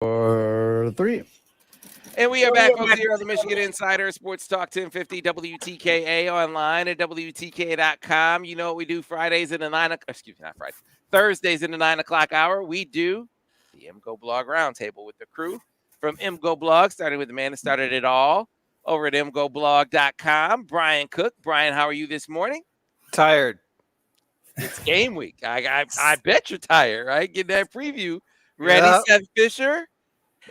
4, 3. And we are back, folks, here on the Michigan Insider Sports Talk 1050 WTKA online at WTKA.com. You know what we do Fridays in the Thursdays in the 9 o'clock hour. We do the MGoBlog Roundtable with the crew from MGoBlog, starting with the man that started it all over at MGoBlog.com, Brian Cook. Brian, how are you this morning? Tired. It's game week. I bet you're tired, right? Get that preview ready, Yep. Seth Fisher.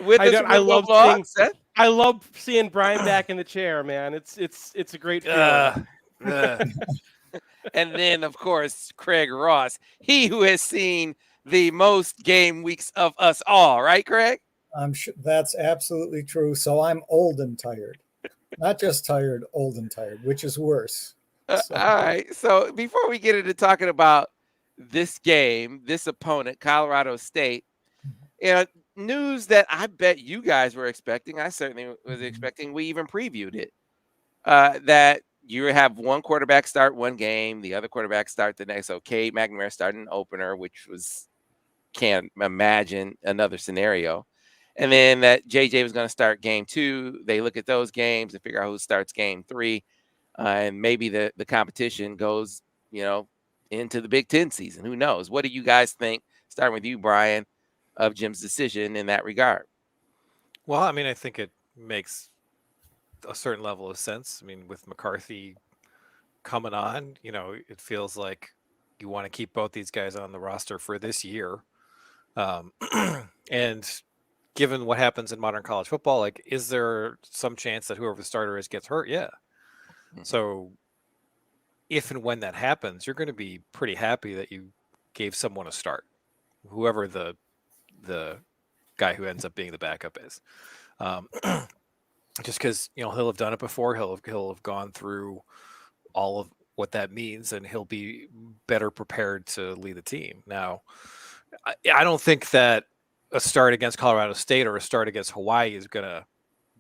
With us from MGoBlog, Seth. I love seeing Brian back in the chair, man. It's a great feeling. And then, of course, Craig Ross, he who has seen the most game weeks of us all, right, Craig? I'm sure that's absolutely true. So I'm old and tired. Not just tired, old and tired, which is worse. So. All right. So before we get into talking about this game, this opponent, Colorado State, news that I bet you guys were expecting. I certainly was expecting. We even previewed it. That you have one quarterback start one game, the other quarterback start the next. So Cade McNamara started an opener, which can't imagine another scenario. And then that JJ was going to start game 2. They look at those games and figure out who starts game 3. And maybe the competition goes, into the Big Ten season. Who knows? What do you guys think, starting with you, Brian, of Jim's decision in that regard? Well, I mean, I think it makes a certain level of sense. I mean, with McCarthy coming on, it feels like you want to keep both these guys on the roster for this year. And given what happens in modern college football, like, is there some chance that whoever the starter is gets hurt? Yeah. Mm-hmm. So if and when that happens, you're going to be pretty happy that you gave someone a start, whoever the guy who ends up being the backup is. Just because, he'll have done it before. He'll have gone through all of what that means, and he'll be better prepared to lead the team. Now, I don't think that a start against Colorado State or a start against Hawaii is going to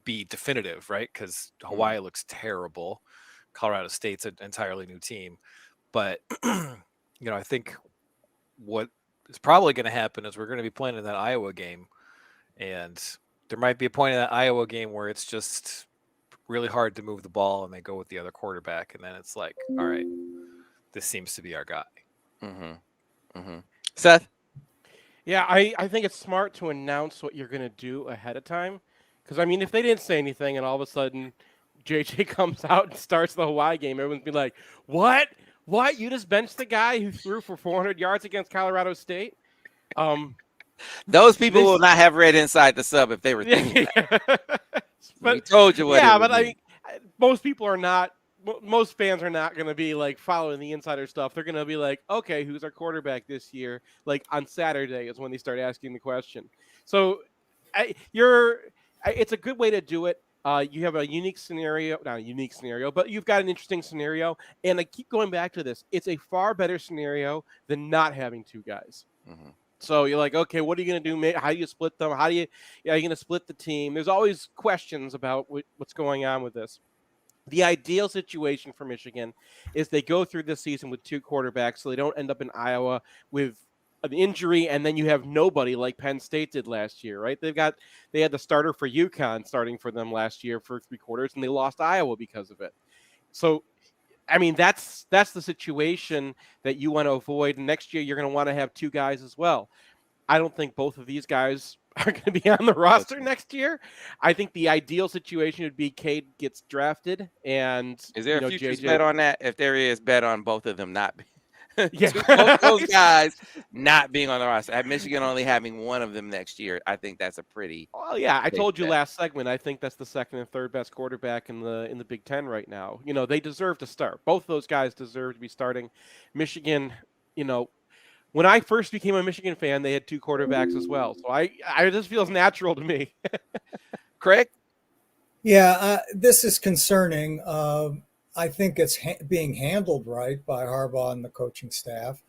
be definitive, right? Because Hawaii looks terrible. Colorado State's an entirely new team. But, I think what is probably going to happen is we're going to be playing in that Iowa game. And there might be a point in that Iowa game where it's just really hard to move the ball and they go with the other quarterback. And then it's like, all right, this seems to be our guy. Mm-hmm. Mm-hmm. Seth? Yeah, I think it's smart to announce what you're going to do ahead of time. Because, I mean, if they didn't say anything and all of a sudden JJ comes out and starts the Hawaii game, everyone's be like, what? What? You just benched the guy who threw for 400 yards against Colorado State? Those people will not have read Inside the Sub if they were thinking that. But we told you what. Yeah, but I mean, most people are not. Most fans are not going to be like following the insider stuff. They're going to be like, okay, who's our quarterback this year? Like on Saturday is when they start asking the question. So it's a good way to do it. You have a unique scenario, not a unique scenario, but you've got an interesting scenario. And I keep going back to this. It's a far better scenario than not having two guys. Mm-hmm. So you're like, okay, what are you going to do? How do you split them? Are you going to split the team? There's always questions about what's going on with this. The ideal situation for Michigan is they go through this season with two quarterbacks so they don't end up in Iowa with an injury and then you have nobody like Penn State did last year, right? They had the starter for UConn starting for them last year for 3 quarters and they lost Iowa because of it. So I mean, that's the situation that you want to avoid. And next year, you're going to want to have two guys as well. I don't think both of these guys are going to be on the roster next year. I think the ideal situation would be Cade gets drafted. And is there a futures bet on that? If there is, bet on both of them not being. Yeah. Both those guys not being on the roster. At Michigan only having one of them next year, I think that's a pretty. Well, yeah, I told you last segment. I think that's the second and third best quarterback in the Big Ten right now. They deserve to start. Both those guys deserve to be starting. Michigan, when I first became a Michigan fan, they had two quarterbacks as well. So I just feels natural to me. Craig? Yeah, this is concerning. I think it's being handled right by Harbaugh and the coaching staff,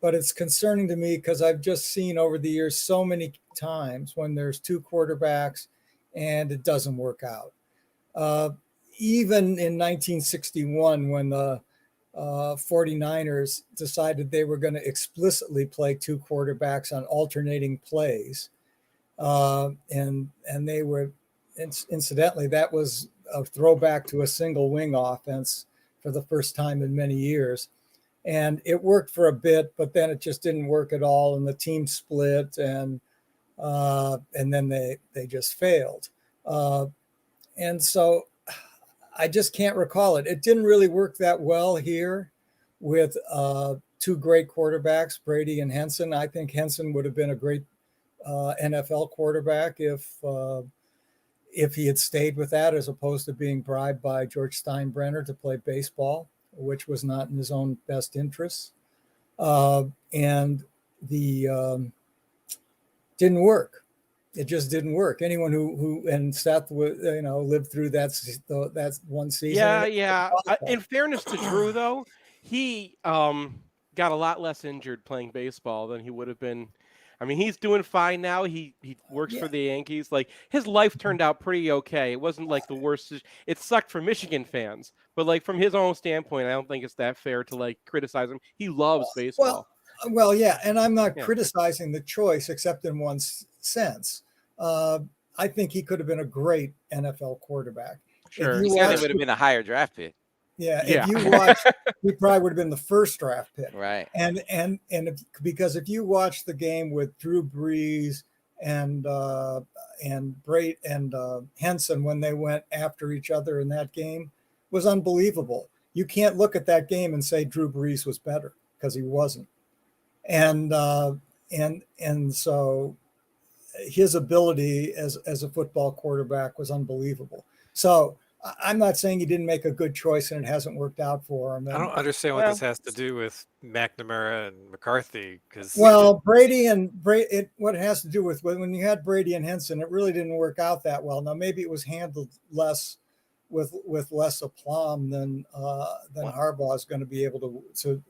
but it's concerning to me because I've just seen over the years so many times when there's two quarterbacks and it doesn't work out. Even in 1961, when the 49ers decided they were going to explicitly play two quarterbacks on alternating plays, and they were, incidentally, that was a throwback to a single wing offense for the first time in many years. And it worked for a bit, but then it just didn't work at all, and the team split, and then they just failed. And so I just can't recall it. It didn't really work that well here with two great quarterbacks, Brady and Henson. I think Henson would have been a great NFL quarterback if he had stayed with that, as opposed to being bribed by George Steinbrenner to play baseball, which was not in his own best interests. And the didn't work. It just didn't work. Anyone who and Seth lived through that one season. Yeah. In fairness to Drew, though, he got a lot less injured playing baseball than he would have been. I mean, he's doing fine now. He works for the Yankees. Like, his life turned out pretty okay. It wasn't like the worst. It sucked for Michigan fans, but like from his own standpoint, I don't think it's that fair to like criticize him. He loves baseball. Well, yeah, and I'm not criticizing the choice, except in one sense. I think he could have been a great NFL quarterback. Sure, he would have been a higher draft pick. Yeah, if you watch, he probably would have been the first draft pick. Right. Because if you watch the game with Drew Brees and Brady and Henson when they went after each other in that game, was unbelievable. You can't look at that game and say Drew Brees was better, because he wasn't. And so his ability as a football quarterback was unbelievul. So I'm not saying he didn't make a good choice and it hasn't worked out for him. I don't understand what this has to do with McNamara and McCarthy. What it has to do with when you had Brady and Henson, it really didn't work out that well. Now, maybe it was handled with less aplomb than Harbaugh is going to be able to.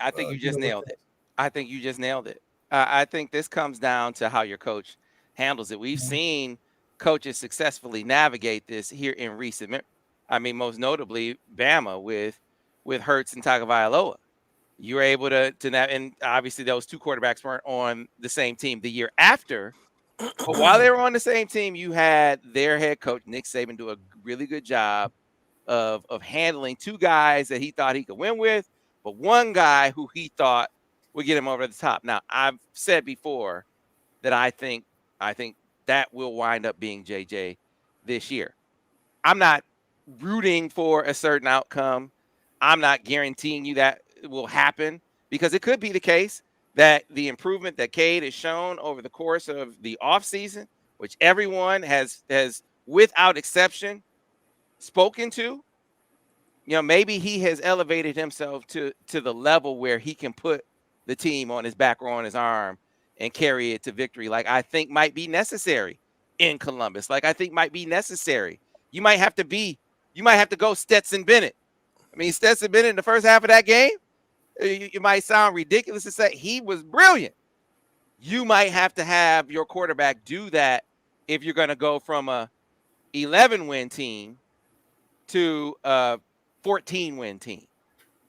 I think you just nailed it. I think you just nailed it. I think this comes down to how your coach handles it. We've seen coaches successfully navigate this here in recent. I mean, most notably Bama with Hurts and Tagovailoa. You were able to and obviously those two quarterbacks weren't on the same team the year after. But while they were on the same team, you had their head coach Nick Saban do a really good job of handling two guys that he thought he could win with, but one guy who he thought would get him over the top. Now, I've said before that I think that will wind up being JJ this year. I'm not rooting for a certain outcome. I'm not guaranteeing you that it will happen, because it could be the case that the improvement that Cade has shown over the course of the offseason, which everyone has without exception spoken to, maybe he has elevated himself to the level where he can put the team on his back or on his arm and carry it to victory, like I think might be necessary in Columbus, like I think might be necessary. You might have to go Stetson Bennett. I mean, Stetson Bennett in the first half of that game, it might sound ridiculous to say he was brilliant. You might have to have your quarterback do that if you're going to go from a 11-win team to a 14-win team.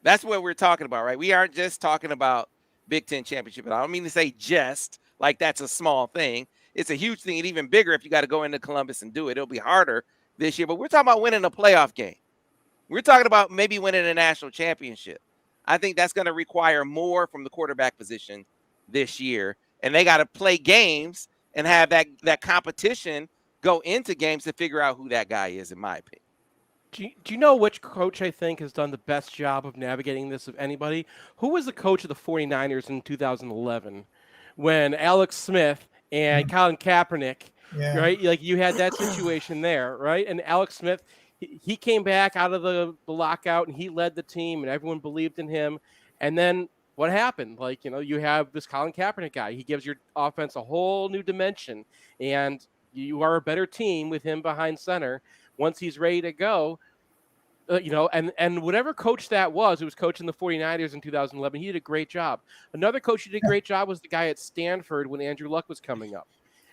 That's what we're talking about, right? We aren't just talking about Big Ten championship. And I don't mean to say just like that's a small thing. It's a huge thing, and even bigger if you got to go into Columbus and do it. It'll be harder this year, but we're talking about winning a playoff game. We're talking about maybe winning a national championship. I think that's going to require more from the quarterback position this year, and they got to play games and have that competition go into games to figure out who that guy is, in my opinion. Do you know which coach I think has done the best job of navigating this of anybody? Who was the coach of the 49ers in 2011 when Alex Smith and Colin Kaepernick, right? Like, you had that situation there, right? And Alex Smith, he came back out of the lockout and he led the team and everyone believed in him. And then what happened? Like, you have this Colin Kaepernick guy. He gives your offense a whole new dimension, and you are a better team with him behind center once he's ready to go. And whatever coach that was, who was coaching the 49ers in 2011, he did a great job. Another coach who did a great job was the guy at Stanford when Andrew Luck was coming up,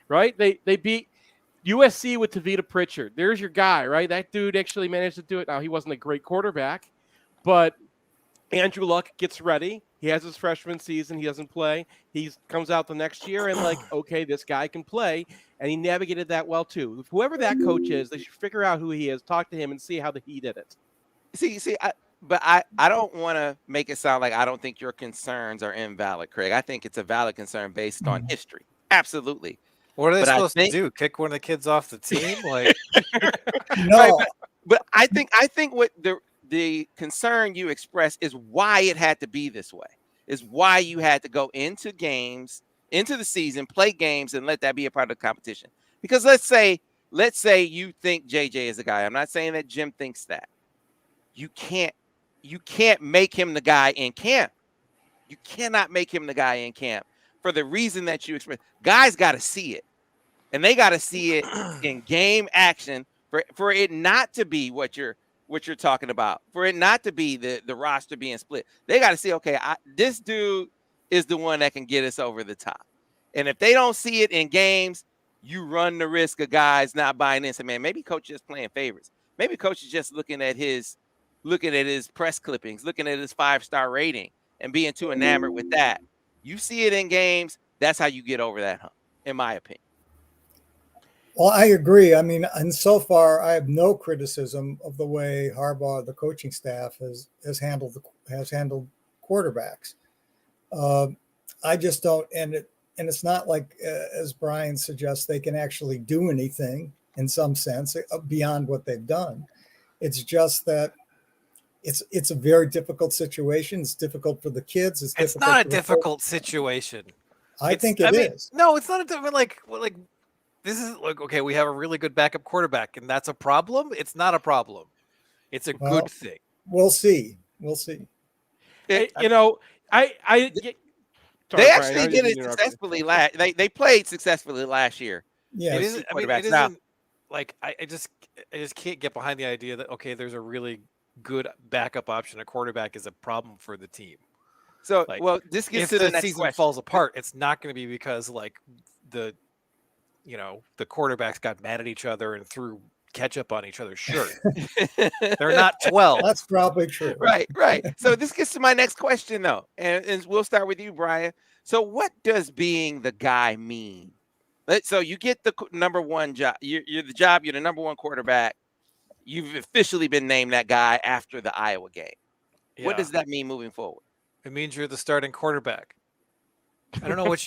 right? They beat USC with Tavita Pritchard. There's your guy, right? That dude actually managed to do it. Now, he wasn't a great quarterback, but Andrew Luck gets ready, He has his freshman season. He doesn't play. He comes out the next year and like, okay, this guy can play. And he navigated that well too. Whoever that coach is, they should figure out who he is, talk to him, and see how he did it. But I don't want to make it sound like I don't think your concerns are invalid, Craig. I think it's a valid concern based on history. Absolutely. What are they But I supposed think- to do? Kick one of the kids off the team? Like, No, Right, but I think what the concern you express is why it had to be this way. Is why you had to go into games, into the season, play games, and let that be a part of the competition. Because let's say you think JJ is the guy. I'm not saying that Jim thinks that. You can't make him the guy in camp. You cannot make him the guy in camp for the reason that you express. Guys got to see it, and they got to see it in game action for it not to be what you're talking about, for it not to be the roster being split. They got to see, okay, this dude is the one that can get us over the top. And if they don't see it in games, you run the risk of guys not buying in. So, man, maybe coach is playing favorites. Maybe coach is just looking at his press clippings, looking at his 5-star rating and being too enamored with that. You see it in games, that's how you get over that hump, in my opinion. well, I agree. I mean, and so far, I have no criticism of the way Harbaugh, the coaching staff, has handled quarterbacks. I just don't, and it's not like, as Brian suggests, they can actually do anything in some sense beyond what they've done. It's just that it's a very difficult situation. It's difficult for the kids. it's not a difficult situation. I think it is. No, it's not a difficult. Like this is like, okay, we have a really good backup quarterback, and that's a problem. It's not a problem. It's a good thing. We'll see. They actually did it successfully they played successfully last year. Yeah, It isn't. I mean, it Now- isn't like I just can't get behind the idea that okay, there's a really good backup option. A quarterback is a problem for the team. So, Like, well, this gets If to the the next season question. falls apart, it's not going to be because like the quarterbacks got mad at each other and threw ketchup on each other's shirt. They're not 12. that's probably true. Right. So this gets to my next question, though, and we'll start with you, Brian. So, what does being the guy mean? So you get the number one job. You're the number one quarterback. You've officially been named that guy after the Iowa game. What Yeah. does that mean moving forward? It means you're the starting quarterback. I don't know what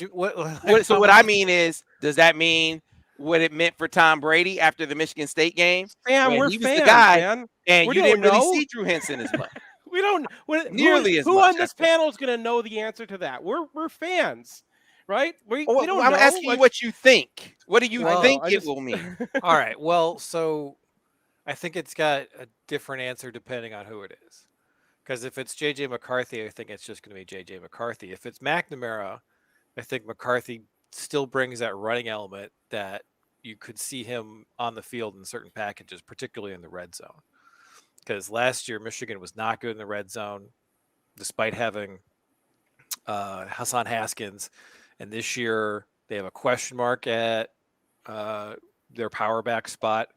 So what I mean is, does that mean what it meant for Tom Brady after the Michigan State game? Fam, when we're he was fans, the guy, man. and We you don't didn't really know. see Drew Henson as much. We don't Nearly as who much, on this I think. panel is going to know the answer to that? We're fans, right? We don't I'm know. asking you Like, what you think. What do you Well, think I it just- will mean? All right. Well, so I think it's got a different answer depending on who it is. Because if it's JJ McCarthy, I think it's just going to be JJ McCarthy. If it's McNamara, I think McCarthy still brings that running element that you could see him on the field in certain packages, particularly in the red zone. Because last year, Michigan was not good in the red zone, despite having Hassan Haskins. And this year, they have a question mark at their power back spot.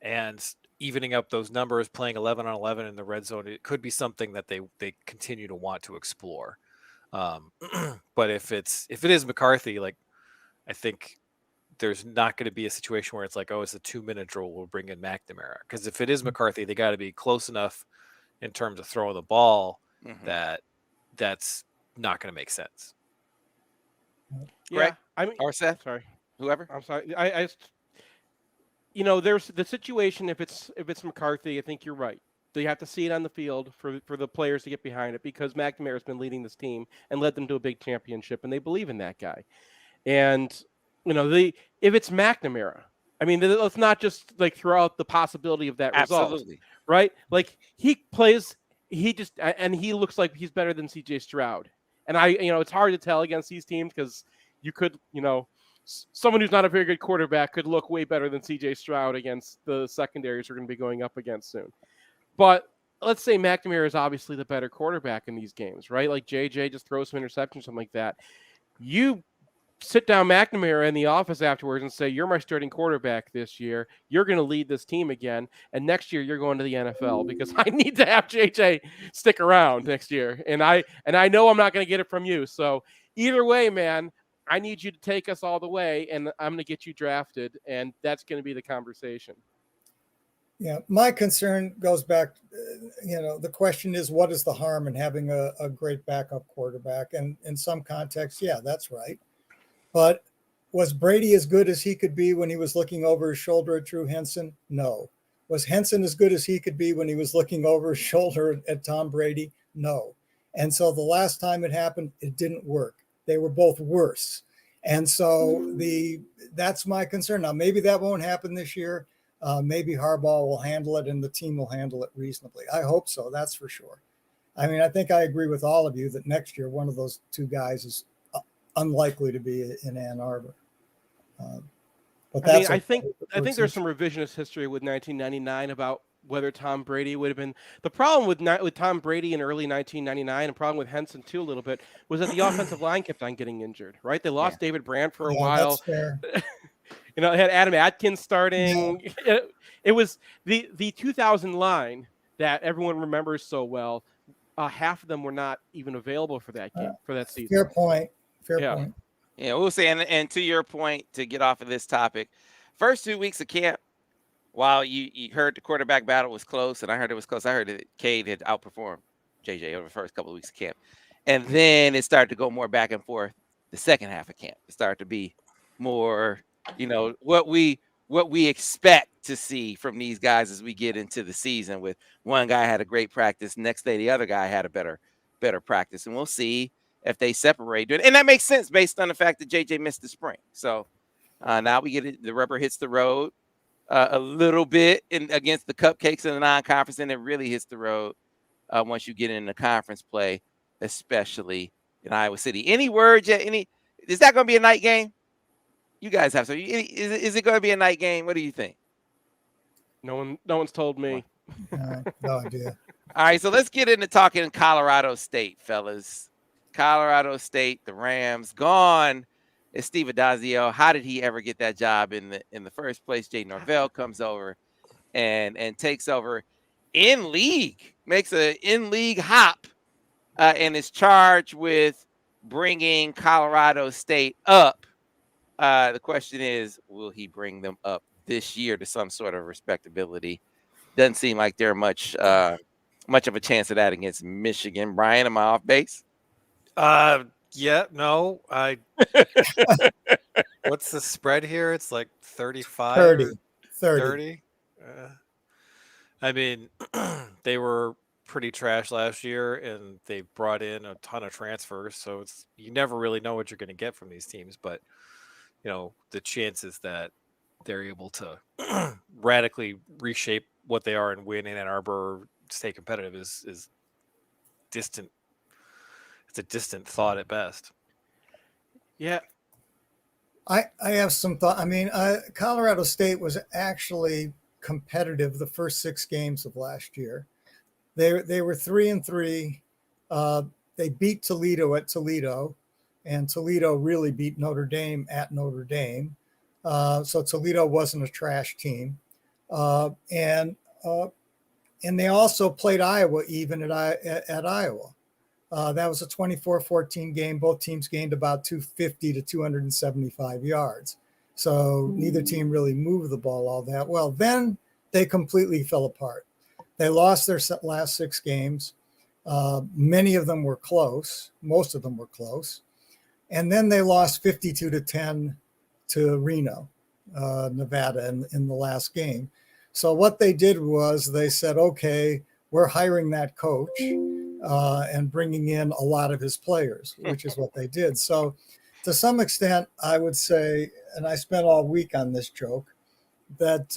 And evening up those numbers, playing 11 on 11 in the red zone, it could be something that they continue to want to explore. But if it is McCarthy, like I think there's not going to be a situation where it's like, oh, it's a 2-minute drill, we'll bring in McNamara. Because if it is McCarthy, they got to be close enough in terms of throwing the ball that's not going to make sense. yeah, Greg? I mean, Or Seth? sorry, Whoever? I'm sorry. There's the situation. If it's McCarthy, I think you're right. They have to see it on the field for the players to get behind it because McNamara's been leading this team and led them to a big championship, and they believe in that guy. And if it's McNamara, I mean, let's not just like throw out the possibility of that result, Absolutely. right? Like he plays, and he looks like he's better than CJ Stroud. And it's hard to tell against these teams because you could, someone who's not a very good quarterback could look way better than CJ Stroud against the secondaries we're going to be going up against soon. But let's say McNamara is obviously the better quarterback in these games, right? Like JJ just throws some interceptions, something like that. You sit down McNamara in the office afterwards and say, "You're my starting quarterback this year. You're going to lead this team again, and next year you're going to the NFL because I need to have JJ stick around next year, and I know I'm not going to get it from you. So either way, man, I need you to take us all the way, and I'm going to get you drafted, and that's going to be the conversation." Yeah, my concern goes back, the question is, what is the harm in having a great backup quarterback? And in some contexts, yeah, that's right. But was Brady as good as he could be when he was looking over his shoulder at Drew Henson? No. Was Henson as good as he could be when he was looking over his shoulder at Tom Brady? No. And so the last time it happened, it didn't work. They were both worse. And so that's my concern. Now, maybe that won't happen this year. Maybe Harbaugh will handle it and the team will handle it reasonably. I hope so. That's for sure. I mean, I think I agree with all of you that next year, one of those two guys is unlikely to be in Ann Arbor. But that's I think there's some revisionist history with 1999 about whether Tom Brady would have been. The problem with Tom Brady in early 1999, and problem with Henson too a little bit, was that the offensive line kept on getting injured. Right, they lost David Brandt for a while. That's fair. They had Adam Atkins starting. Yeah. It was the 2000 line that everyone remembers so well. Half of them were not even available for that game, for that season. Fair point. Point. Yeah, we'll say, and to your point, to get off of this topic, first 2 weeks of camp, while you heard the quarterback battle was close, and I heard it was close, I heard that Cade had outperformed JJ over the first couple of weeks of camp. And then it started to go more back and forth the second half of camp. It started to be more, what we expect to see from these guys as we get into the season, with one guy had a great practice, next day the other guy had a better practice. And we'll see if they separate. And that makes sense based on the fact that JJ missed the spring. So now we get it, the rubber hits the road a little bit against the cupcakes in the non-conference, and it really hits the road once you get into conference play, especially in Iowa City. Any words yet? Is that going to be a night game? You guys have some. Is it going to be a night game? What do you think? No one's told me. No idea. All right, so let's get into talking Colorado State, fellas. Colorado State, the Rams, gone is Steve Adazio. How did he ever get that job in the first place? Jay Norvell comes over and takes over in league, makes an in-league hop, and is charged with bringing Colorado State up. The question is, will he bring them up this year to some sort of respectability? Doesn't seem like they're much of a chance of that against Michigan. Brian, am I off base? Yeah, no. What's the spread here? It's like 35 30. I mean, they were pretty trash last year, and they brought in a ton of transfers, so you never really know what you're going to get from these teams. But the chances that they're able to radically reshape what they are and win in Ann Arbor, stay competitive, is distant. It's a distant thought at best. Yeah. I have some thought. I mean, Colorado State was actually competitive the first 6 games of last year. They were 3-3. They beat Toledo at Toledo, and Toledo really beat Notre Dame at Notre Dame. So Toledo wasn't a trash team. And they also played Iowa even at Iowa. That was a 24-14 game. Both teams gained about 250 to 275 yards. So neither team really moved the ball all that well. Then they completely fell apart. They lost their last 6 games. Many of them were close. Most of them were close. And then they lost 52-10 to Reno, Nevada in the last game. So what they did was they said, okay, we're hiring that coach and bringing in a lot of his players, which is what they did. So to some extent, I would say, and I spent all week on this joke, that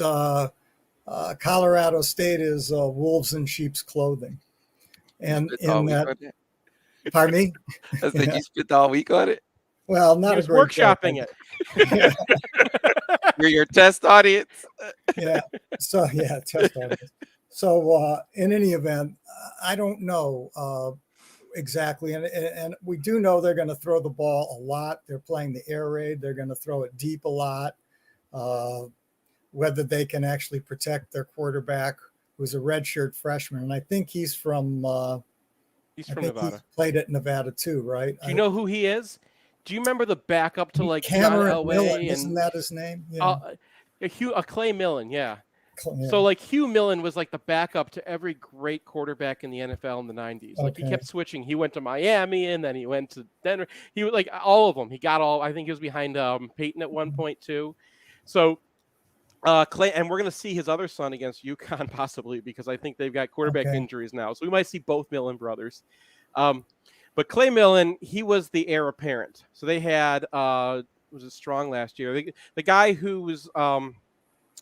Colorado State is wolves in sheep's clothing. And in that, pardon me? I think you spent all week on it. Well, not a great workshopping joke. it. You're your test audience. Yeah. So test audience. So in any event, I don't know. exactly. And we do know they're going to throw the ball a lot. They're playing the air raid. They're going to throw it deep a lot. Whether they can actually protect their quarterback, who's a redshirt freshman. And I think he's from Nevada. He's played at Nevada too, right? Do you know who he is? Do you remember the backup to like Cameron John Elway? Millen, isn't that his name? Yeah. Clay Millen, yeah. So like Hugh Millen was like the backup to every great quarterback in the NFL in the 90s. Like he kept switching. He went to Miami and then he went to Denver. He was like all of them. He got all. I think he was behind Peyton at one point too. So Clay, and we're going to see his other son against UConn possibly because I think they've got quarterback injuries now. So we might see both Millen brothers. But Clay Millen, he was the heir apparent. So they had was it Strong last year? The guy who was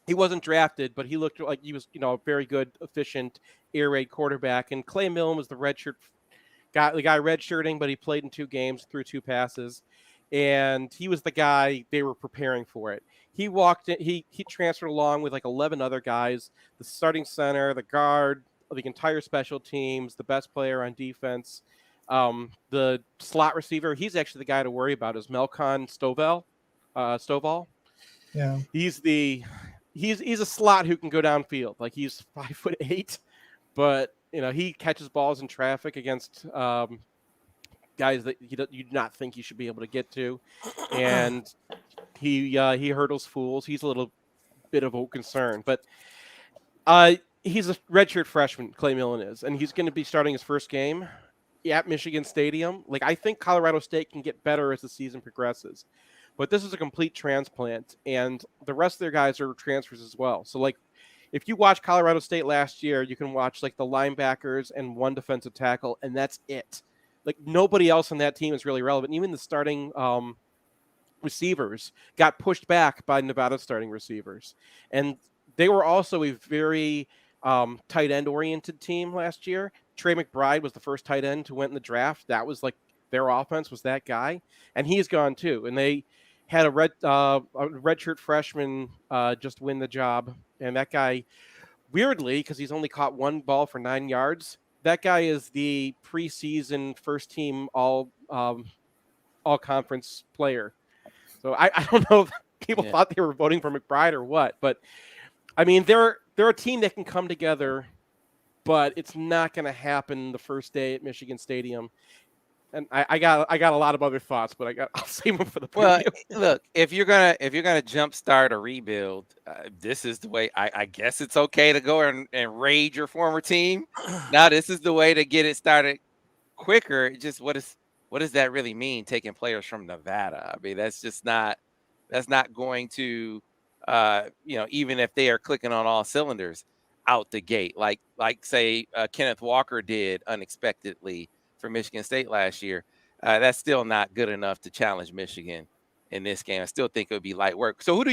he wasn't drafted, but he looked like he was, a very good, efficient air raid quarterback. And Clay Millen was the redshirt guy, the guy redshirting, but he played in 2 games, threw 2 passes, and he was the guy they were preparing for it. He walked in, he transferred along with like 11 other guys, the starting center, the guard, the entire special teams, the best player on defense, the slot receiver. He's actually the guy to worry about is Melcon Stovall. Yeah, he's a slot who can go downfield. Like he's 5'8", but he catches balls in traffic against guys that you do not think you should be able to get to, and he hurdles fools. He's a little bit of a concern, but he's a redshirt freshman. Clay Millen is, and he's going to be starting his first game at Michigan Stadium. Like I think Colorado State can get better as the season progresses. But this is a complete transplant, and the rest of their guys are transfers as well. So, like, if you watch Colorado State last year, you can watch, like, the linebackers and 1 defensive tackle, and that's it. Like, nobody else on that team is really relevant. Even the starting receivers got pushed back by Nevada starting receivers. And they were also a very tight end-oriented team last year. Trey McBride was the first tight end who went in the draft. That was, like, their offense was that guy, and he's gone too. And they had a redshirt freshman just win the job, and that guy, weirdly, because he's only caught 1 ball for 9 yards, that guy is the preseason first team all conference player. So I don't know if people thought they were voting for McBride or what, but I mean they're a team that can come together, but it's not going to happen the first day at Michigan Stadium. And I got a lot of other thoughts, but I'll save them for the preview. Well, look, if you're gonna jumpstart a rebuild, this is the way. I guess it's okay to go and raid your former team. Now this is the way to get it started quicker. Just what does that really mean? Taking players from Nevada? I mean, that's not going to, even if they are clicking on all cylinders out the gate, like say Kenneth Walker did unexpectedly for Michigan State last year. That's still not good enough to challenge Michigan in this game. I still think it would be light work. So who do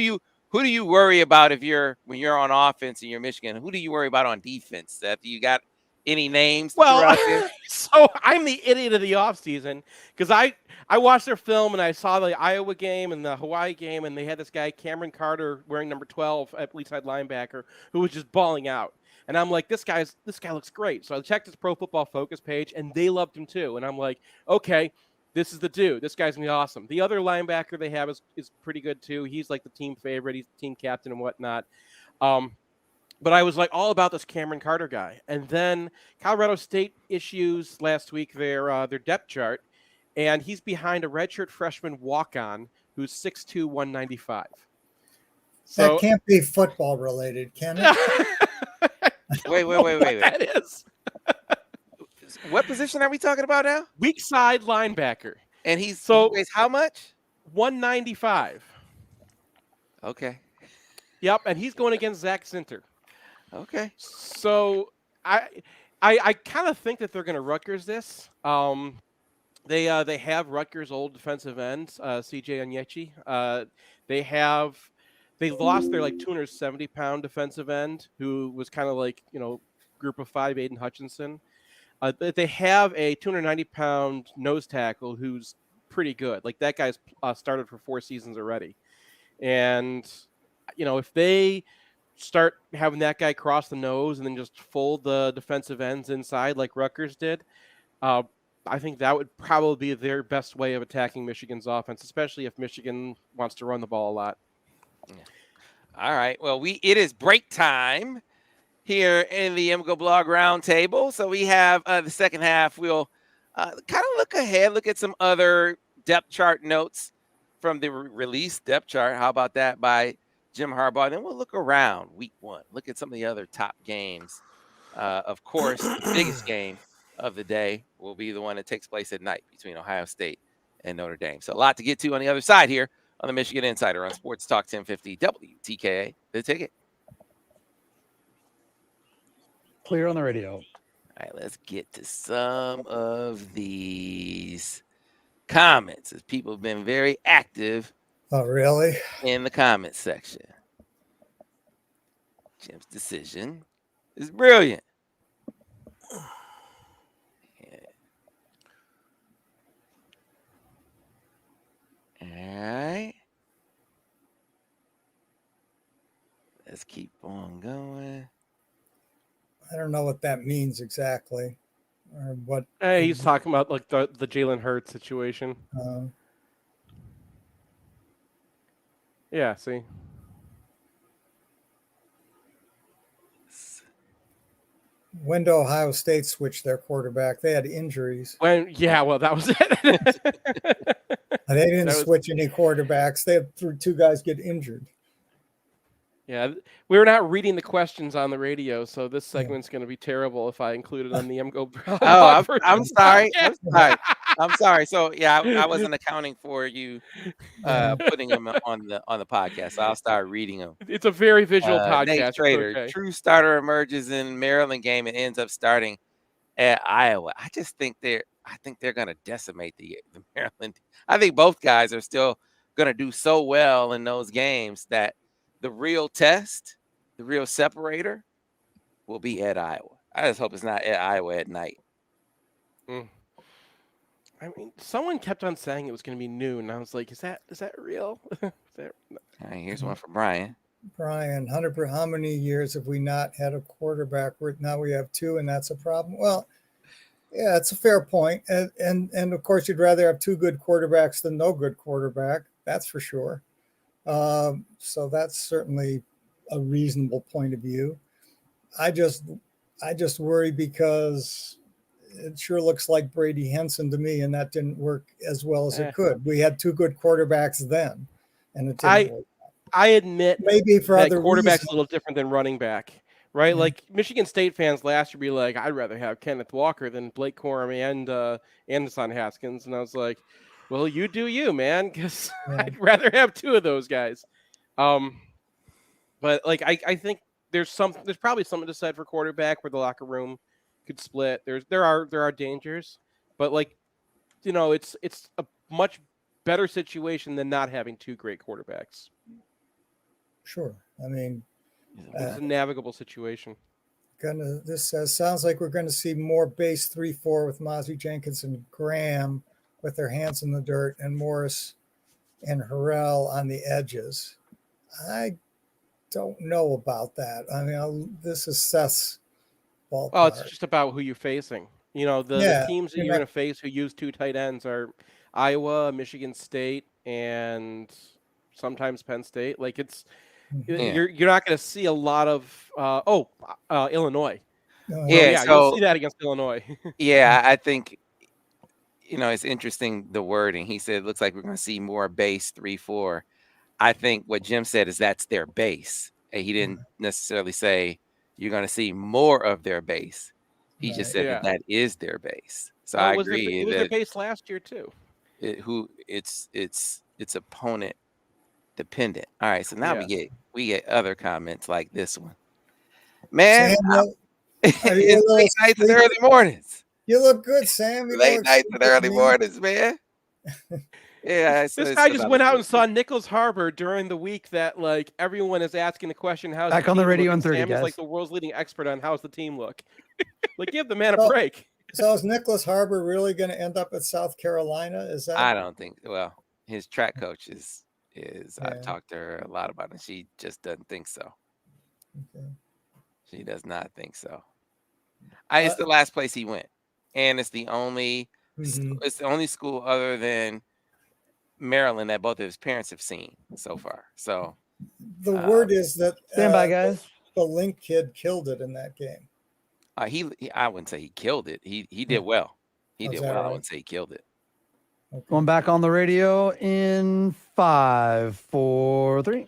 you worry about when you're on offense and you're Michigan? Who do you worry about on defense? Seth, you got any names? Well, so I'm the idiot of the offseason because I watched their film and I saw the Iowa game and the Hawaii game, and they had this guy Cameron Carter wearing number 12 at Leaside linebacker who was just balling out. And I'm like, this guy looks great. So I checked his Pro Football Focus page, and they loved him too. And I'm like, okay, this is the dude. This guy's gonna be awesome. The other linebacker they have is pretty good too. He's like the team favorite. He's the team captain and whatnot. But I was like all about this Cameron Carter guy. And then Colorado State issues last week their depth chart, and he's behind a redshirt freshman walk-on who's 6'2", 195. So that can't be football related, can it? Wait. That is. What position are we talking about now? Weak side linebacker. And he weighs how much? 195. Okay. Yep, and he's going against Zach Sinter. Okay. So I kind of think that they're going to Rutgers this. They have Rutgers' old defensive end, C.J. Onyechi. They lost their 270-pound defensive end, who was kind of like group of 5, Aiden Hutchinson. But they have a 290-pound nose tackle who's pretty good. Like that guy's started for 4 seasons already, and if they start having that guy cross the nose and then just fold the defensive ends inside like Rutgers did, I think that would probably be their best way of attacking Michigan's offense, especially if Michigan wants to run the ball a lot. Yeah. All right. Well, it is break time here in the MGoBlog Roundtable. So we have the second half. We'll kind of look ahead, look at some other depth chart notes from the release depth chart. How about that by Jim Harbaugh? Then we'll look around week 1, look at some of the other top games. Of course, the biggest game of the day will be the one that takes place at night between Ohio State and Notre Dame. So a lot to get to on the other side here on the Michigan Insider on Sports Talk 1050 WTKA, The Ticket. Clear on the radio. All right, let's get to some of these comments, as people have been very active. Oh, really? In the comments section. Jim's decision is brilliant. Yeah. All right. Let's keep on going. I don't know what that means exactly, or what. Hey, he's talking about like the Jalen Hurts situation. Yeah, see. When did Ohio State switch their quarterback? They had injuries. Well, that was it. They didn't switch any quarterbacks. They had two guys get injured. Yeah, we were not reading the questions on the radio, so this segment's going to be terrible if I include it on the MGoBlog. Oh, I'm sorry. I'm sorry. So yeah, I wasn't accounting for you putting them on the podcast. So I'll start reading them. It's a very visual podcast. Nate Trader, okay. True starter emerges in Maryland game and ends up starting at Iowa. I think they're going to decimate the Maryland. I think both guys are still going to do so well in those games that the real test, the real separator, will be at Iowa. I just hope it's not at Iowa at night. I mean, someone kept on saying it was going to be noon, and I was like, "Is that real?" All right, here's one from Brian. Brian, how many years have we not had a quarterback? Now we have 2, and that's a problem. Well, yeah, it's a fair point, and of course, you'd rather have 2 good quarterbacks than no good quarterback. That's for sure. So that's certainly a reasonable point of view. I just worry because it sure looks like Brady Henson to me, and that didn't work as well as it could. We had 2 good quarterbacks then, and it didn't work. I admit maybe for that other quarterback's reasons. a little different than running back, right? Mm-hmm. Like Michigan State fans last year be like, I'd rather have Kenneth Walker than Blake Corum and Anderson Haskins, and I was like, well, you do you, man, because I'd rather have 2 of those guys. But like I think there's probably something to said for quarterback where the locker room could split. There are dangers, but like, you know, it's a much better situation than not having 2 great quarterbacks. Sure. I mean, it's a navigable situation. This says, sounds like we're going to see more base 3-4 with Mozzie Jenkins and Graham with their hands in the dirt, and Morris and Harrell on the edges. I don't know about that. I mean, this is Seth's ballpark. Oh, it's just about who you're facing. You know, the teams that you're going to face who use 2 tight ends are Iowa, Michigan State, and sometimes Penn State. Like you're not going to see a lot of Illinois. You'll see that against Illinois. Yeah, I think, you know, it's interesting, the wording. He said it looks like we're going to see more base 3-4. I think what Jim said is that's their base. And he didn't necessarily say you're going to see more of their base. He just said that is their base. So I agree. It was their base last year too. It's opponent dependent. All right, so now we get other comments like this one. Man, it's late nights and early mornings. You look good, Sam. Late nights and early mornings, man. Yeah, this guy just went out and saw Nichols Harbor during the week that like everyone is asking the question, how's back the on the radio on 30, Sam guys. is like the world's leading expert on how's the team look. Like, give the man a break. So is Nicholas Harbor really going to end up at South Carolina? Is that? I don't think. Well, his track coach is. I've talked to her a lot about it. She just doesn't think so. Okay. She does not think so. It's the last place he went, and it's the only It's the only school other than Maryland that both of his parents have seen so far. So The word is that Stand by, guys. the Link kid killed it in that game. I wouldn't say he killed it. He did well. He Oh, did is that well. I right? wouldn't say he killed it. Okay. Going back on the radio in 5, 4, 3.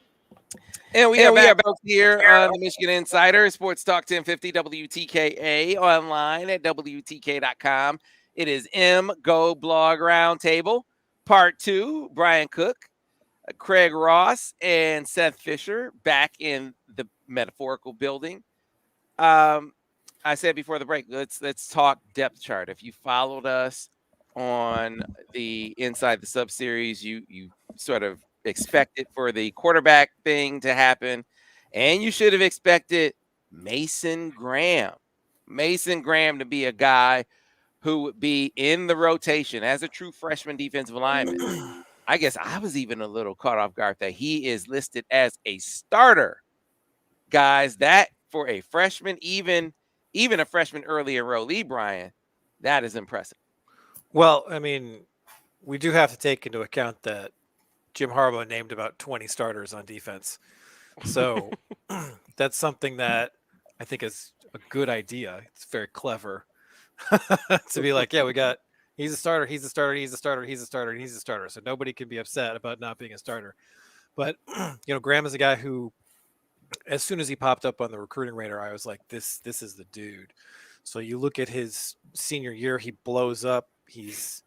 And we are back here on the Michigan Insider, Sports Talk 1050 WTKA, online at WTK.com. It is MGoBlog Roundtable, Part 2. Brian Cook, Craig Ross, and Seth Fisher back in the metaphorical building. I said before the break, let's talk depth chart. If you followed us on the Inside the Sub series, you sort of expected for the quarterback thing to happen, and you should have expected Mason Graham to be a guy who would be in the rotation as a true freshman defensive lineman. I guess I was even a little caught off guard that he is listed as a starter. Guys, that for a freshman, even a freshman early enrollee, Brian, that is impressive. Well, I mean, we do have to take into account that Jim Harbaugh named about 20 starters on defense. So that's something that I think is a good idea. It's very clever to be like, yeah, he's a starter, he's a starter, he's a starter, he's a starter, and he's a starter. So nobody can be upset about not being a starter. But, Graham is a guy who, as soon as he popped up on the recruiting radar, I was like, this is the dude. So you look at his senior year, he blows up. He's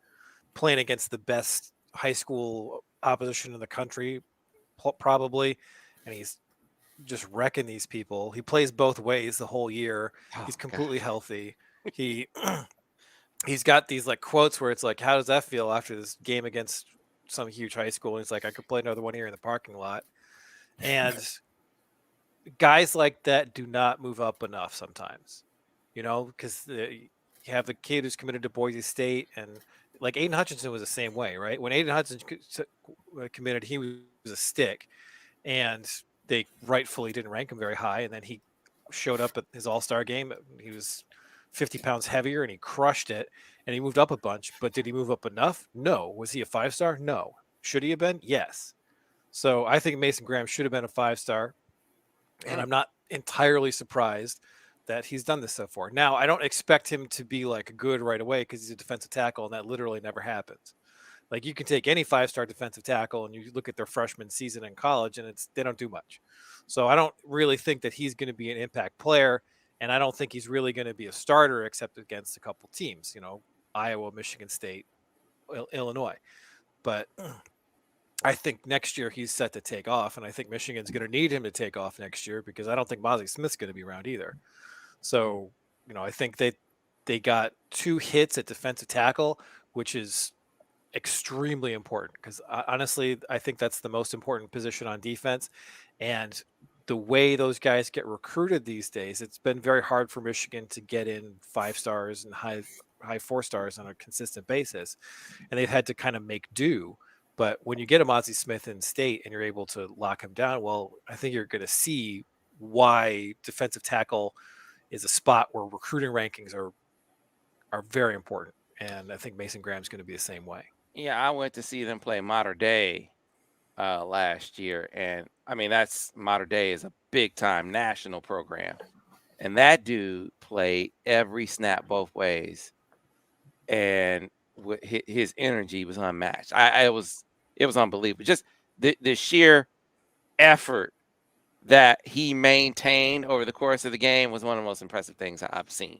playing against the best high school opposition in the country, probably, and he's just wrecking these people. He plays both ways the whole year. He's completely healthy. He's got these like quotes where it's like, how does that feel after this game against some huge high school? And he's like, I could play another one here in the parking lot. And guys like that do not move up enough sometimes, because you have the kid who's committed to Boise State, and like Aiden Hutchinson was the same way, right? When Aiden Hutchinson committed, he was a stick, and they rightfully didn't rank him very high. And then he showed up at his all-star game. He was 50 pounds heavier, and he crushed it, and he moved up a bunch. But did he move up enough? No. Was he a 5-star? No. Should he have been? Yes. So I think Mason Graham should have been a 5-star. And I'm not entirely surprised that he's done this so far. Now, I don't expect him to be like good right away because he's a defensive tackle, and that literally never happens. Like, you can take any 5-star defensive tackle and you look at their freshman season in college, and they don't do much. So I don't really think that he's going to be an impact player, and I don't think he's really going to be a starter except against a couple teams, Iowa, Michigan State, Illinois. But I think next year he's set to take off, and I think Michigan's going to need him to take off next year because I don't think Mozzie Smith's going to be around either. So, I think they got 2 hits at defensive tackle, which is extremely important because honestly, I think that's the most important position on defense. And the way those guys get recruited these days, it's been very hard for Michigan to get in 5-stars and high 4-stars on a consistent basis, and they've had to kind of make do. But when you get a Mozzie Smith in state and you're able to lock him down, well, I think you're going to see why defensive tackle is a spot where recruiting rankings are very important. And I think Mason Graham's going to be the same way. Yeah, I went to see them play Mater Dei last year. And, I mean, Mater Dei is a big-time national program. And that dude played every snap both ways. And his energy was unmatched. It was unbelievable. Just the sheer effort that he maintained over the course of the game was one of the most impressive things I've seen.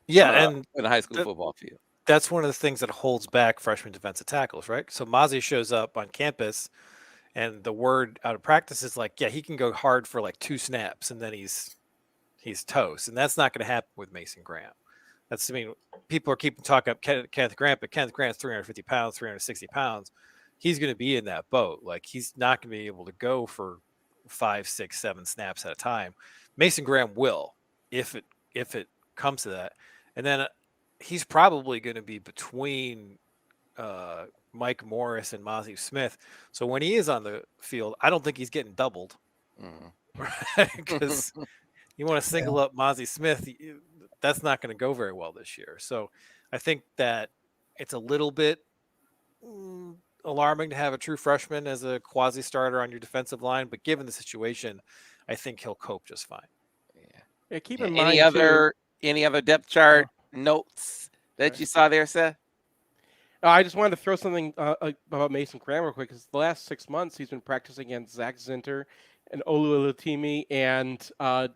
Yeah, and in a high school football field. That's one of the things that holds back freshman defensive tackles, right? So Mozzie shows up on campus, and the word out of practice is like, yeah, he can go hard for like 2 snaps, and then he's toast, and that's not going to happen with Mason Graham. People are keeping talking up Kenneth Grant, but Kenneth Grant's 350 pounds, 360 pounds. He's going to be in that boat. Like, he's not going to be able to go for 5, 6, 7 snaps at a time. Mason Graham will, if it comes to that. And then he's probably going to be between Mike Morris and Mozzie Smith. So when he is on the field, I don't think he's getting doubled. Because you want to single up Mozzie Smith, that's not going to go very well this year. So I think that it's a little bit alarming to have a true freshman as a quasi starter on your defensive line, but given the situation, I think he'll cope just fine. Yeah, keep Yeah, in mind any other depth chart notes that you saw there, Seth? I just wanted to throw something about Mason Graham real quick, because the last 6 months he's been practicing against Zach Zinter and Olu Olutimi and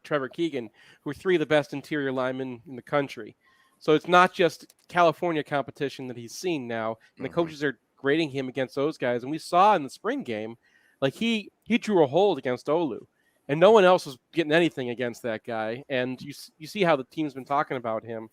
Trevor Keegan, who are three of the best interior linemen in the country. So it's not just California competition that he's seen now, and the coaches are grading him against those guys. And we saw in the spring game, like he drew a hold against Olu, and no one else was getting anything against that guy. And you see how the team's been talking about him.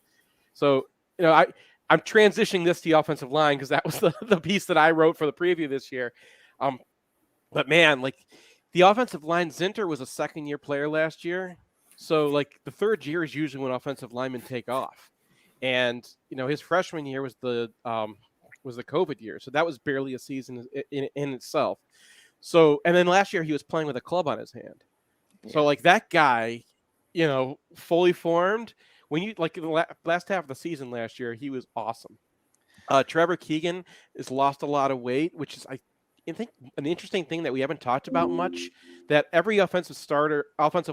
So I'm transitioning this to the offensive line because that was the piece that I wrote for the preview this year. But man, like the offensive line, Zinter was a second-year player last year. So like the third year is usually when offensive linemen take off. And his freshman year was the COVID year. So that was barely a season in itself. So, and then last year he was playing with a club on his hand. Yeah. So like that guy, fully formed. When you like the last half of the season last year, he was awesome. Trevor Keegan has lost a lot of weight, which is I think an interesting thing that we haven't talked about much. That every offensive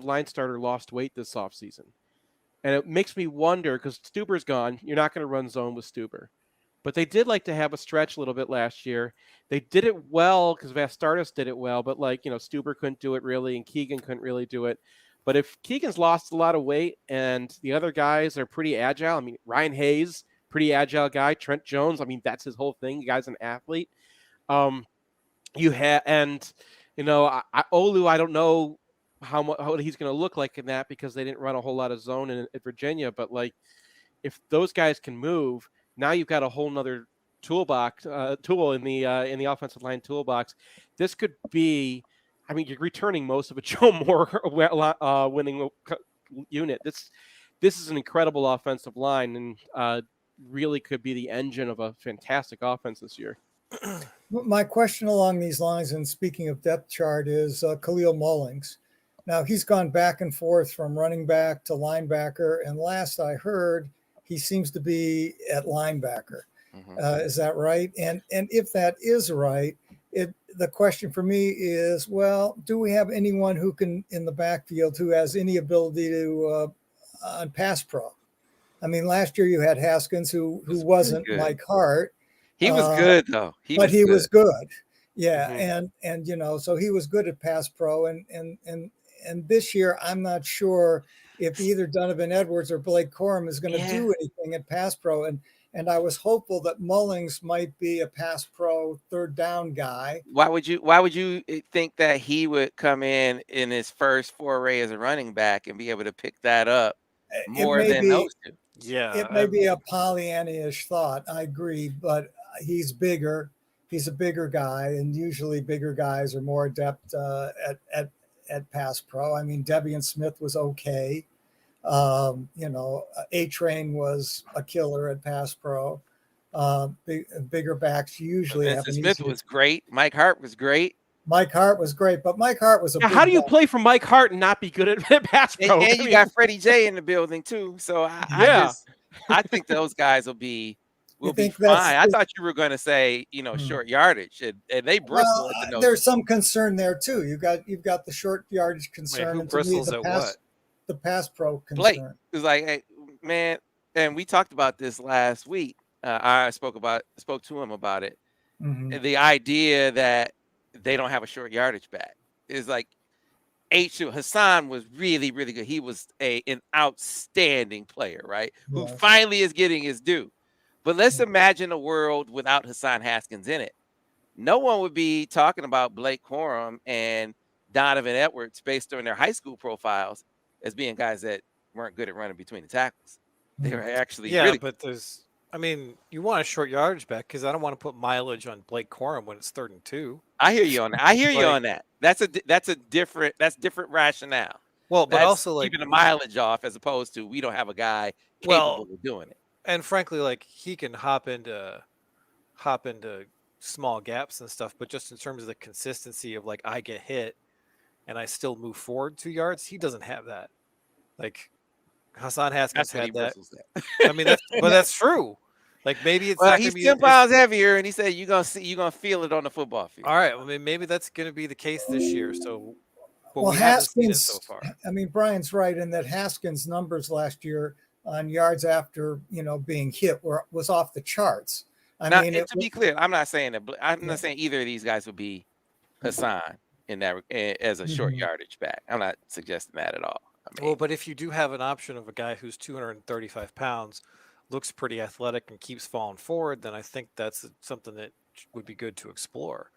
line starter lost weight this offseason. And it makes me wonder, because Stuber's gone, you're not going to run zone with Stuber. But they did like to have a stretch a little bit last year. They did it well because Vastardis did it well, but Stuber couldn't do it really, and Keegan couldn't really do it. But if Keegan's lost a lot of weight and the other guys are pretty agile, I mean, Ryan Hayes, pretty agile guy. Trent Jones, I mean, that's his whole thing. The guy's an athlete. Olu, I don't know how he's going to look like in that, because they didn't run a whole lot of zone at Virginia. But like, if those guys can move, now you've got a whole nother tool in the offensive line toolbox. This could be, I mean, you're returning most of a Joe Moore winning unit. This is an incredible offensive line, and really could be the engine of a fantastic offense this year. My question along these lines, and speaking of depth chart, is Khalil Mullings. Now, he's gone back and forth from running back to linebacker, and last I heard, he seems to be at linebacker. Is that right? And if that is right, the question for me is, well, do we have anyone who can in the backfield who has any ability to on pass pro? I mean, last year you had Haskins, who wasn't Mike Hart. He was good though. He was good. Yeah, and so he was good at pass pro, and this year I'm not sure if either Donovan Edwards or Blake Corum is going to do anything at pass pro, and I was hopeful that Mullings might be a pass pro third down guy. Why would you think that he would come in his first foray as a running back and be able to pick that up more than those two? Yeah, it may be a Pollyanna-ish thought. I agree, but he's bigger. He's a bigger guy, and usually bigger guys are more adept at pass pro. I mean, Debian Smith was okay. A-Train was a killer at pass pro. Bigger backs usually have. Smith was great. Mike Hart was great. Mike Hart was great, but Mike Hart was a. How do you play for Mike Hart and not be good at pass pro? And you got Freddie J in the building too. So I think those guys will be fine. I thought you were going to say short yardage, and they bristle at the nose. There's some concern there too. You've got the short yardage concern. Who bristles at what? The pass pro concern. Blake was like, hey, man, and we talked about this last week. I spoke to him about it. And the idea that they don't have a short yardage back is like Hassan was really, really good. He was an outstanding player, right? Who finally is getting his due. But let's imagine a world without Hassan Haskins in it. No one would be talking about Blake Corum and Donovan Edwards based on their high school profiles as being guys that weren't good at running between the tackles. They were actually really but you want a short yardage back, because I don't want to put mileage on Blake Corum when it's 3rd and 2. I hear you on that. That's different rationale. Well, but that's also keeping the mileage off as opposed to we don't have a guy capable of doing it. And frankly, like he can hop into small gaps and stuff, but just in terms of the consistency of like I get hit and I still move forward 2 yards, he doesn't have that. Like Hassan Haskins had that. I mean, that's true. Like maybe it's Well, not he's going to 10 be. pounds heavier, and he said you're gonna feel it on the football field. All right. Well, maybe that's going to be the case this year. So, but Well, we haven't seen it so Haskins, far. I mean, Brian's right in that Haskins' numbers last year on yards after, being hit was off the charts. Now, and to be clear, I'm not saying that. I'm not saying either of these guys would be Hassan in that as a short yardage back. I'm not suggesting that at all. I mean, Well, but if you do have an option of a guy who's 235 pounds, looks pretty athletic, and keeps falling forward, then I think that's something that would be good to explore.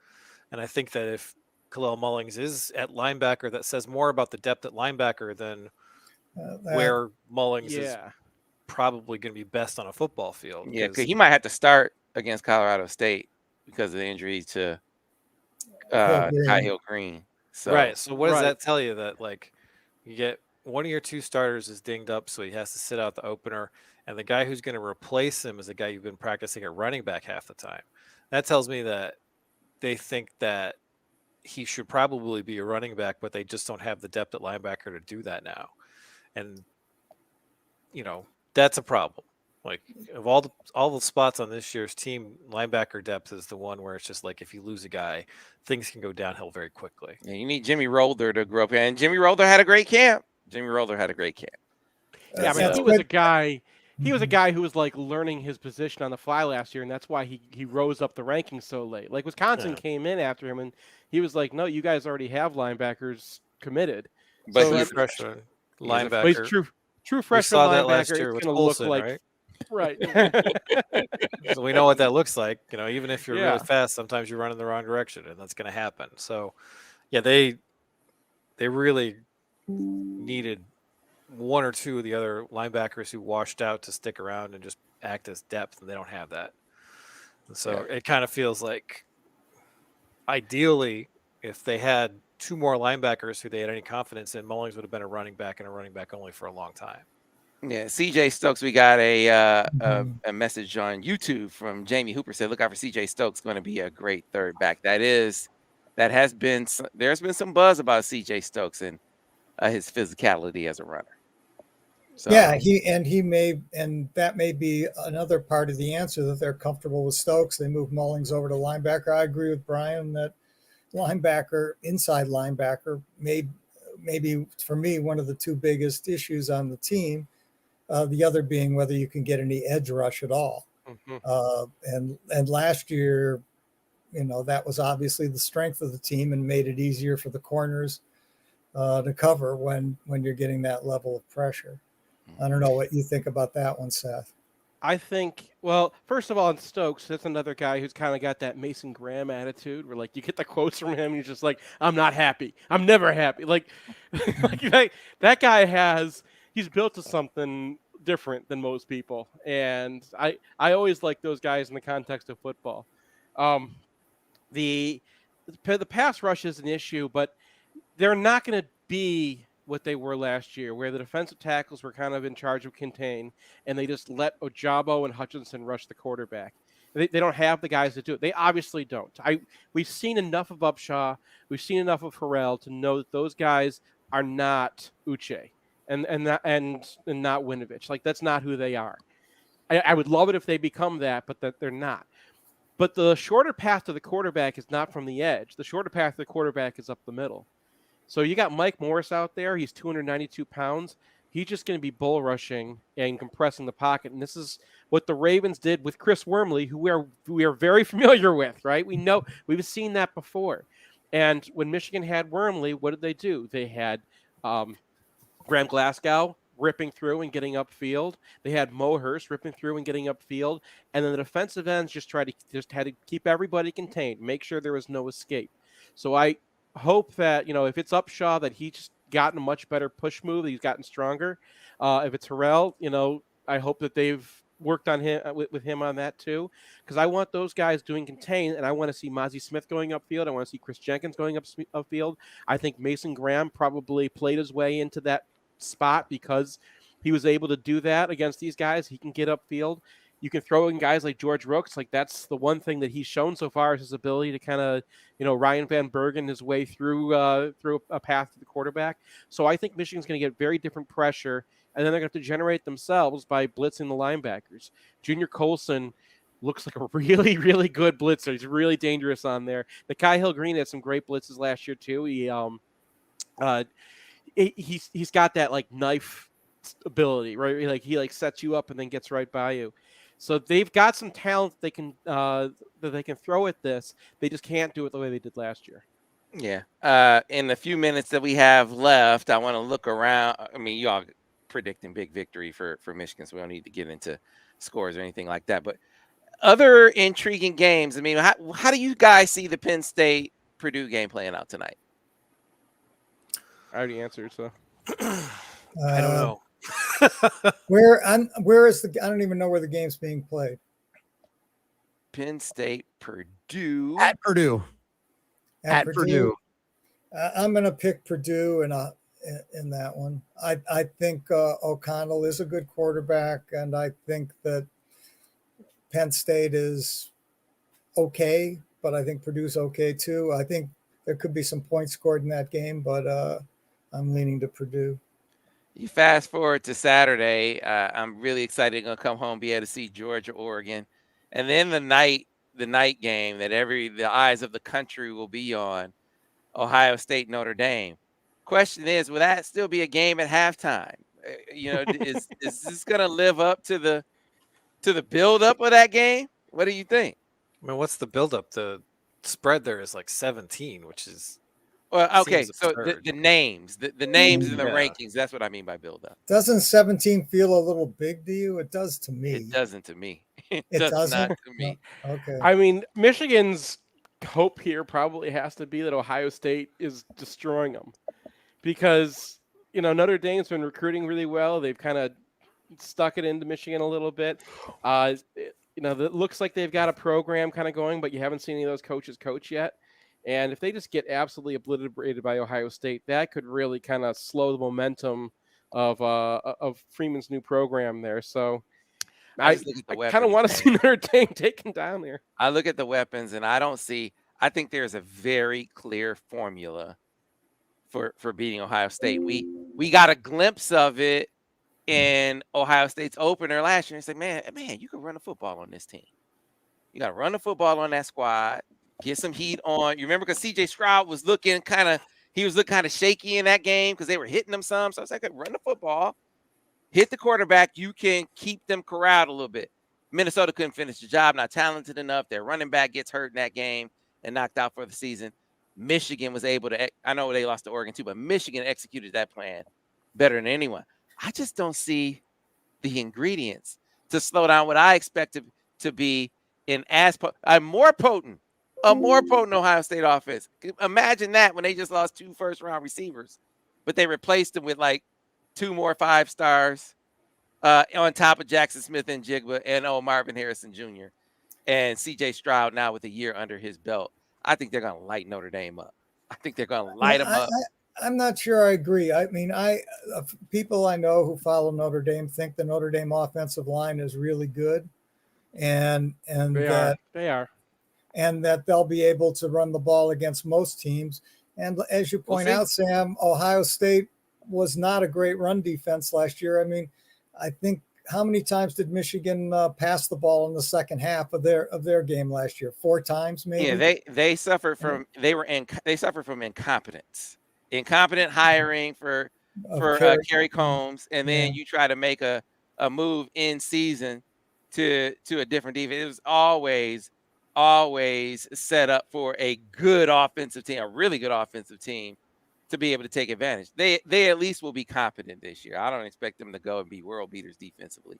And I think that if Khalil Mullings is at linebacker, that says more about the depth at linebacker than where Mullings is probably going to be best on a football field. Yeah, because he might have to start against Colorado State because of the injury to Hill Green. So, right. So what does that tell you? That like you get one of your two starters is dinged up, so he has to sit out the opener, and the guy who's going to replace him is a guy you've been practicing at running back half the time. That tells me that they think that he should probably be a running back, but they just don't have the depth at linebacker to do that now. And, that's a problem. Like of all the spots on this year's team, linebacker depth is the one where it's just like if you lose a guy, things can go downhill very quickly. Yeah, you need Jimmy Rolder to grow up, and Jimmy Rolder had a great camp. Yeah, I mean, he was a guy. He was a guy who was like learning his position on the fly last year, and that's why he rose up the rankings so late. Like Wisconsin came in after him, and he was like, "No, you guys already have linebackers committed." But he's a freshman linebacker. But he's true freshman saw linebacker. that last year with Olsen, like right. So we know what that looks like. Even if you're really fast, sometimes you run in the wrong direction, and that's going to happen. So, yeah, they really needed one or two of the other linebackers who washed out to stick around and just act as depth, and they don't have that. And so it kind of feels like, ideally, if they had two more linebackers who they had any confidence in, Mullings would have been a running back and a running back only for a long time. Yeah, CJ Stokes, we got a message on YouTube from Jamie Hooper, said, look out for CJ Stokes, going to be a great third back. There's been some buzz about CJ Stokes and his physicality as a runner. So. Yeah, that may be another part of the answer, that they're comfortable with Stokes. They move Mullings over to linebacker. I agree with Brian that inside linebacker, maybe for me, one of the two biggest issues on the team. The other being whether you can get any edge rush at all. And last year, that was obviously the strength of the team and made it easier for the corners to cover when you're getting that level of pressure. I don't know what you think about that one, Seth. I think, well, first of all, in Stokes, that's another guy who's kind of got that Mason Graham attitude where, like, you get the quotes from him and he's just like, I'm not happy. I'm never happy. Like that guy he's built to something different than most people. And I always like those guys in the context of football. The pass rush is an issue, but they're not going to be what they were last year, where the defensive tackles were kind of in charge of contain, and they just let Ojabo and Hutchinson rush the quarterback. They don't have the guys to do it. They obviously don't. We've seen enough of Upshaw, we've seen enough of Harrell to know that those guys are not Uche and not Winovich. Like, that's not who they are. I would love it if they become that, but that they're not. But the shorter path to the quarterback is not from the edge. The shorter path to the quarterback is up the middle. So you got Mike Morris out there. He's 292 pounds. He's just going to be bull rushing and compressing the pocket. And this is what the Ravens did with Chris Wormley, who we are very familiar with, right? We know we've seen that before. And when Michigan had Wormley, what did they do? They had Graham Glasgow ripping through and getting upfield. They had Mo Hurst ripping through and getting upfield. And then the defensive ends just had to keep everybody contained, make sure there was no escape. So I hope that, if it's Upshaw, that he's just gotten a much better push move, that he's gotten stronger. If it's Harrell, I hope that they've worked on him with him on that too, because I want those guys doing contain, and I want to see Mozzie Smith going upfield. I want to see Chris Jenkins going upfield. I think Mason Graham probably played his way into that spot because he was able to do that against these guys. He can get upfield. You can throw in guys like George Rooks. Like that's the one thing that he's shown so far is his ability to kind of, Ryan Van Bergen his way through a path to the quarterback. So I think Michigan's going to get very different pressure, and then they're going to have to generate themselves by blitzing the linebackers. Junior Colson looks like a really, really good blitzer. He's really dangerous on there. Nakai Hill Green had some great blitzes last year too. He's got that like knife ability, right? Like he sets you up and then gets right by you. So they've got some talent that they can throw at this. They just can't do it the way they did last year. Yeah. In the few minutes that we have left, I want to look around. I mean, you all predicting big victory for Michigan, so we don't need to get into scores or anything like that. But other intriguing games. I mean, how do you guys see the Penn State Purdue game playing out tonight? I already answered, so I don't know. Where is I don't even know where the game's being played. Penn State Purdue At Purdue. At Purdue. I'm going to pick Purdue in that one. I think O'Connell is a good quarterback, and I think that Penn State is okay, but I think Purdue's okay too. I think there could be some points scored in that game, but I'm leaning to Purdue. You fast forward to Saturday. I'm really excited to come home, be able to see Georgia, Oregon, and then the night game that the eyes of the country will be on, Ohio State, Notre Dame. Question is, will that still be a game at halftime? Is this going to live up to the build up of that game? What do you think? I mean, what's the buildup? The spread there is like 17, which is okay. So the names, the names in the rankings. That's what I mean by build up. Doesn't 17 feel a little big to you? It does to me. It doesn't to me. It does doesn't? not to me. No. Okay. I mean, Michigan's hope here probably has to be that Ohio State is destroying them, because Notre Dame's been recruiting really well. They've kind of stuck it into Michigan a little bit. It looks like they've got a program kind of going, but you haven't seen any of those coaches coach yet. And if they just get absolutely obliterated by Ohio State, that could really kind of slow the momentum of Freeman's new program there. So I kind of want to see Notre Dame taken down there. I look at the weapons, and I think there's a very clear formula for beating Ohio State. We got a glimpse of it in Ohio State's opener last year. It's like, man, you can run the football on this team. You got to run the football on that squad, get some heat on. You remember because C.J. Stroud was looking kind of shaky in that game because they were hitting him some. So I was like, run the football, hit the quarterback. You can keep them corralled a little bit. Minnesota couldn't finish the job, not talented enough. Their running back gets hurt in that game and knocked out for the season. Michigan was able to, I know they lost to Oregon too, but Michigan executed that plan better than anyone. I just don't see the ingredients to slow down what I expect to be a more potent Ohio State offense. Imagine that when they just lost 2 first-round receivers, but they replaced them with like 2 more 5-stars on top of Jackson Smith and Jigba and Marvin Harrison Jr. and C.J. Stroud now with a year under his belt. I think they're going to light Notre Dame up. I think they're going to light them up. I'm not sure I agree. I mean, people I know who follow Notre Dame think the Notre Dame offensive line is really good, and they are, and that they'll be able to run the ball against most teams. And as you point out, Sam, Ohio State was not a great run defense last year. I mean, I think how many times did Michigan pass the ball in the second half of their game last year? 4 times, maybe. Yeah, they suffered from they suffered from incompetence. Incompetent hiring for Kerry Combs, and then you try to make a move in season to a different defense. It was always set up for a good offensive team, a really good offensive team, to be able to take advantage. They at least will be competent this year. I don't expect them to go and be world beaters defensively,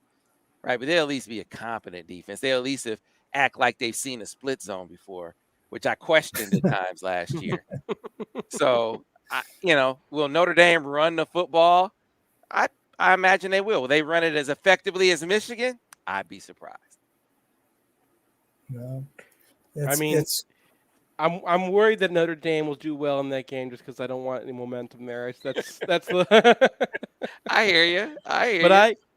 right? But they'll at least be a competent defense. They'll at least act like they've seen a split zone before, which I questioned at times last year. So. Will Notre Dame run the football? I imagine they will. Will they run it as effectively as Michigan? I'd be surprised. No, I'm worried that Notre Dame will do well in that game just because I don't want any momentum there. That's the. I hear you.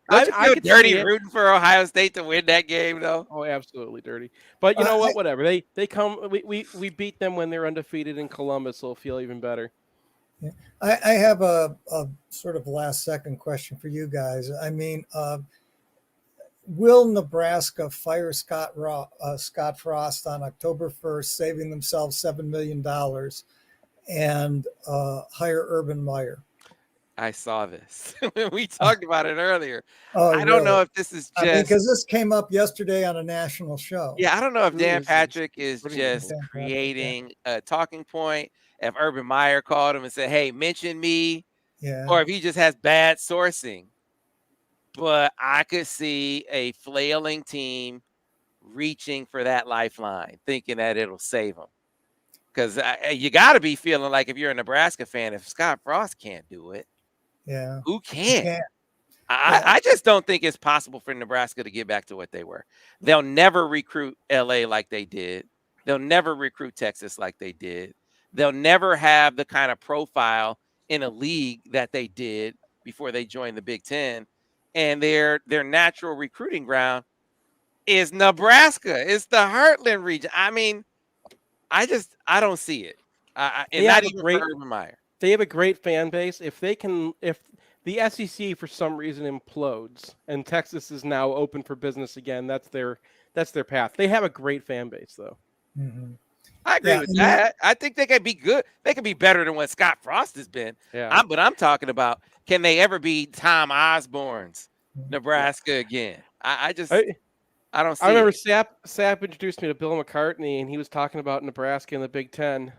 Don't you I feel could see dirty it. rooting for Ohio State to win that game, though? Oh, absolutely dirty. But you know what? Whatever. They come. We beat them when they're undefeated in Columbus, so it'll feel even better. Yeah. I have a sort of last second question for you guys. I mean, will Nebraska fire Scott Frost on October 1st, saving themselves $7 million, and hire Urban Meyer? I saw this. We talked about it earlier. Oh, I don't know really? if this is I mean, just because this came up yesterday on a national show. I don't know if Who Dan is this? Patrick is Pretty just Dan Patrick, yeah. creating a talking point. If Urban Meyer called him and said, "Hey, mention me," Yeah. or if he just has bad sourcing. But I could see a flailing team reaching for that lifeline, thinking that it'll save them. Because you got to be feeling like, if you're a Nebraska fan, if Scott Frost can't do it, Yeah. who can? Yeah. I just don't think it's possible for Nebraska to get back to what they were. They'll never recruit LA like they did. They'll never recruit Texas like they did. They'll never have the kind of profile in a league that they did before they joined the Big Ten. And their natural recruiting ground is Nebraska. It's the Heartland region. I mean, I don't see it. And not even for Urban Meyer. They have a great fan base. If the SEC for some reason implodes and Texas is now open for business again, that's their path. They have a great fan base, though. Mm-hmm. I agree with that. I think they can be good. They can be better than what Scott Frost has been. Yeah. But I'm talking about, can they ever be Tom Osborne's Nebraska again? I don't see I remember it. Sap introduced me to Bill McCartney, and he was talking about Nebraska in the Big Ten.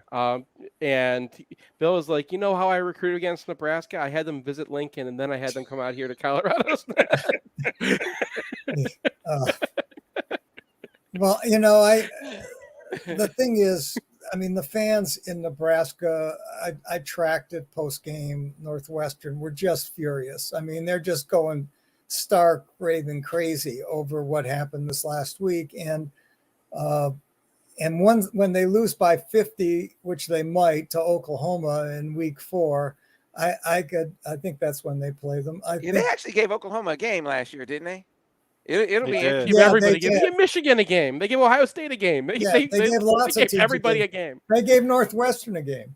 And Bill was like, "You know how I recruited against Nebraska? I had them visit Lincoln, and then I had them come out here to Colorado." Well, the thing is, I mean, the fans in Nebraska, I tracked it post-game, Northwestern, were just furious. I mean, they're just going stark, raving crazy over what happened this last week. And when they lose by 50, which they might, to Oklahoma in week 4, I think that's when they play them. They actually gave Oklahoma a game last year, didn't they? It'll be interesting. Give everybody. They give Michigan a game. They give Ohio State a game. They gave lots of teams everybody a game. They gave Northwestern a game.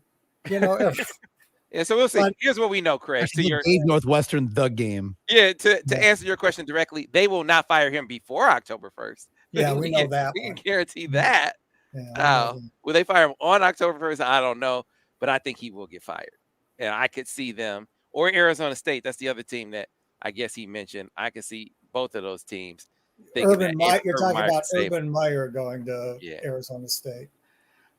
Yeah, so we'll see. Here's what we know, Craig. Gave Northwestern the game. Yeah, to answer your question directly, they will not fire him before October 1st. Yeah, we know that. We can guarantee that. Yeah, will they fire him on October 1st? I don't know, but I think he will get fired. And I could see them, or Arizona State. That's the other team that I guess he mentioned. I could see both of those teams. You're talking about Urban Meyer going to Arizona State.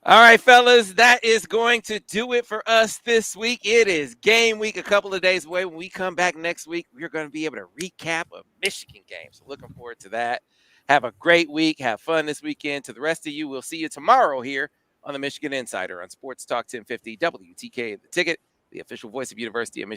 All right, fellas, that is going to do it for us this week. It is game week, a couple of days away. When we come back next week, we're going to be able to recap a Michigan game. So looking forward to that. Have a great week. Have fun this weekend. To the rest of you, we'll see you tomorrow here on the Michigan Insider on Sports Talk 1050 WTK The Ticket, the official voice of University of Michigan.